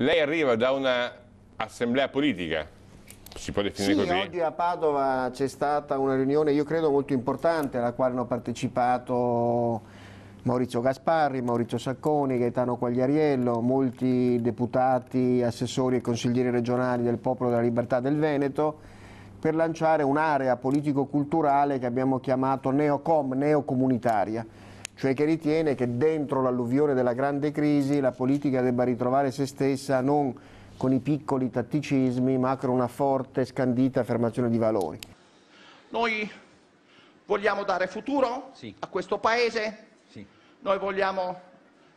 Lei arriva da una assemblea politica, si può definire sì, così? oggi a Padova c'è stata una riunione, io credo molto importante, alla quale hanno partecipato Maurizio Gasparri, Maurizio Sacconi, Gaetano Quagliariello, molti deputati, assessori e consiglieri regionali del Popolo della Libertà del Veneto, per lanciare un'area politico-culturale che abbiamo chiamato neocom, neocomunitaria, cioè che ritiene che dentro l'alluvione della grande crisi la politica debba ritrovare se stessa non con i piccoli tatticismi, ma con una forte, scandita affermazione di valori. Noi vogliamo dare futuro a questo Paese, noi vogliamo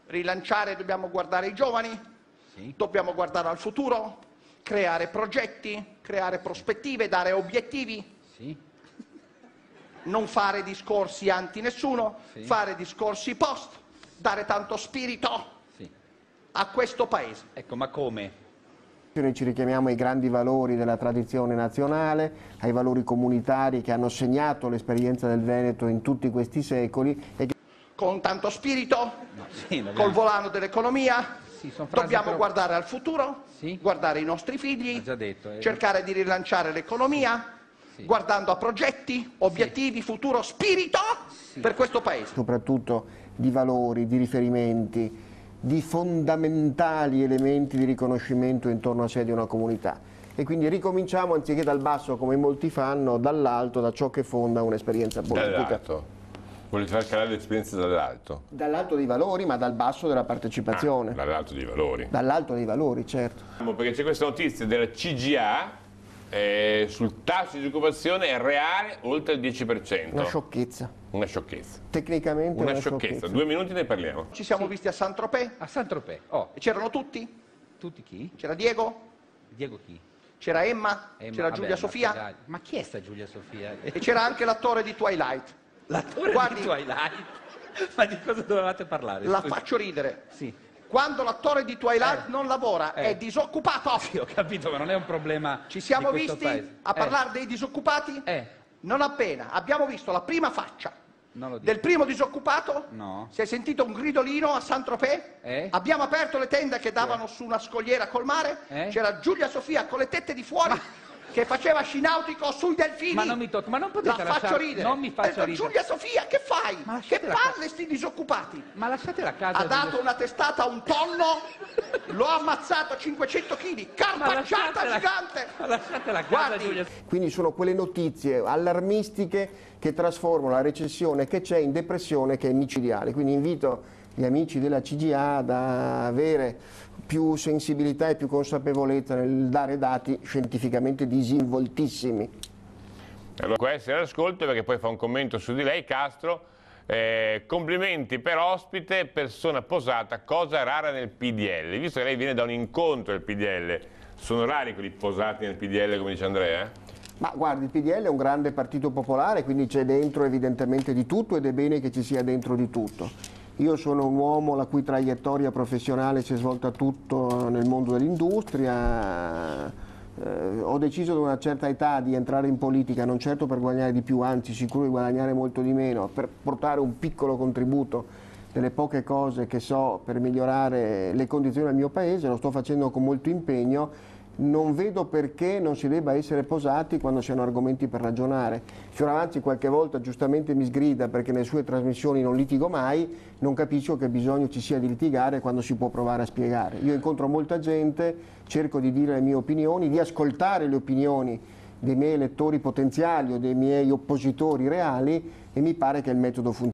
rilanciare, dobbiamo guardare i giovani, dobbiamo guardare al futuro, creare progetti, creare prospettive, dare obiettivi, non fare discorsi anti nessuno, fare discorsi post, dare tanto spirito a questo Paese. Ecco, ma come? Noi ci richiamiamo ai grandi valori della tradizione nazionale, ai valori comunitari che hanno segnato l'esperienza del Veneto in tutti questi secoli. E che... Con tanto spirito, col volano dell'economia, dobbiamo guardare al futuro, guardare i nostri figli, cercare di rilanciare l'economia, guardando a progetti, obiettivi, futuro, spirito per questo Paese. Soprattutto di valori, di riferimenti, di fondamentali elementi di riconoscimento intorno a sé di una comunità. E quindi ricominciamo, anziché dal basso come molti fanno, dall'alto, da ciò che fonda un'esperienza politica. Dall'alto. Volete far calare l'esperienza dall'alto? Dall'alto dei valori, ma dal basso della partecipazione. Dall'alto dei valori. Dall'alto dei valori, certo. Perché c'è questa notizia della CGA sul tasso di disoccupazione è reale oltre il 10%. Una sciocchezza. Una sciocchezza. Tecnicamente una sciocchezza. 2 minuti ne parliamo. Ci siamo visti a Saint-Tropez. A Saint-Tropez. E c'erano tutti. Tutti chi? C'era Diego. Diego chi? C'era Emma. C'era Giulia Sofia. Ma chi è sta Giulia Sofia? E c'era anche l'attore di Twilight. L'attore di Twilight? Ma di cosa dovevate parlare? La faccio ridere. Sì. Quando l'attore di Twilight non lavora, è disoccupato. Sì, ho capito, ma non è un problema. Ci siamo di questo visti paese. a parlare dei disoccupati? Non appena abbiamo visto la prima faccia del primo disoccupato, si è sentito un gridolino a Saint-Tropez, abbiamo aperto le tende che davano su una scogliera col mare, c'era Giulia Sofia con le tette di fuori che faceva sci nautico sui delfini. Ma non mi tocca, ma non potete faccio ridere. Non mi faccia ridere. Giulia Sofia, che fai? Che palle sti disoccupati? Ma lasciate la casa. Ha dato una testata a un tonno, l'ho ammazzato a 500 kg, carpacciata gigante. Ma lasciate la casa, Giulia. Quindi sono quelle notizie allarmistiche che trasformano la recessione che c'è in depressione che è micidiale. Quindi invito gli amici della CGA ad avere più sensibilità e più consapevolezza nel dare dati scientificamente disinvoltissimi. Allora, questo è l'ascolto, perché poi fa un commento su di lei, Castro. Complimenti per ospite, persona posata, cosa rara nel PDL. Visto che lei viene da un incontro del PDL, sono rari quelli posati nel PDL, come dice Andrea? Ma guardi, il PDL è un grande partito popolare, quindi c'è dentro evidentemente di tutto ed è bene che ci sia dentro di tutto. Io sono un uomo la cui traiettoria professionale si è svolta tutto nel mondo dell'industria, ho deciso ad una certa età di entrare in politica, non certo per guadagnare di più, anzi sicuro di guadagnare molto di meno, per portare un piccolo contributo delle poche cose che so per migliorare le condizioni del mio paese, lo sto facendo con molto impegno. Non vedo perché non si debba essere posati quando si hanno argomenti per ragionare. Fioravanti qualche volta giustamente mi sgrida perché nelle sue trasmissioni non litigo mai, non capisco che bisogno ci sia di litigare quando si può provare a spiegare. Io incontro molta gente, cerco di dire le mie opinioni, di ascoltare le opinioni dei miei elettori potenziali o dei miei oppositori reali e mi pare che il metodo funzioni.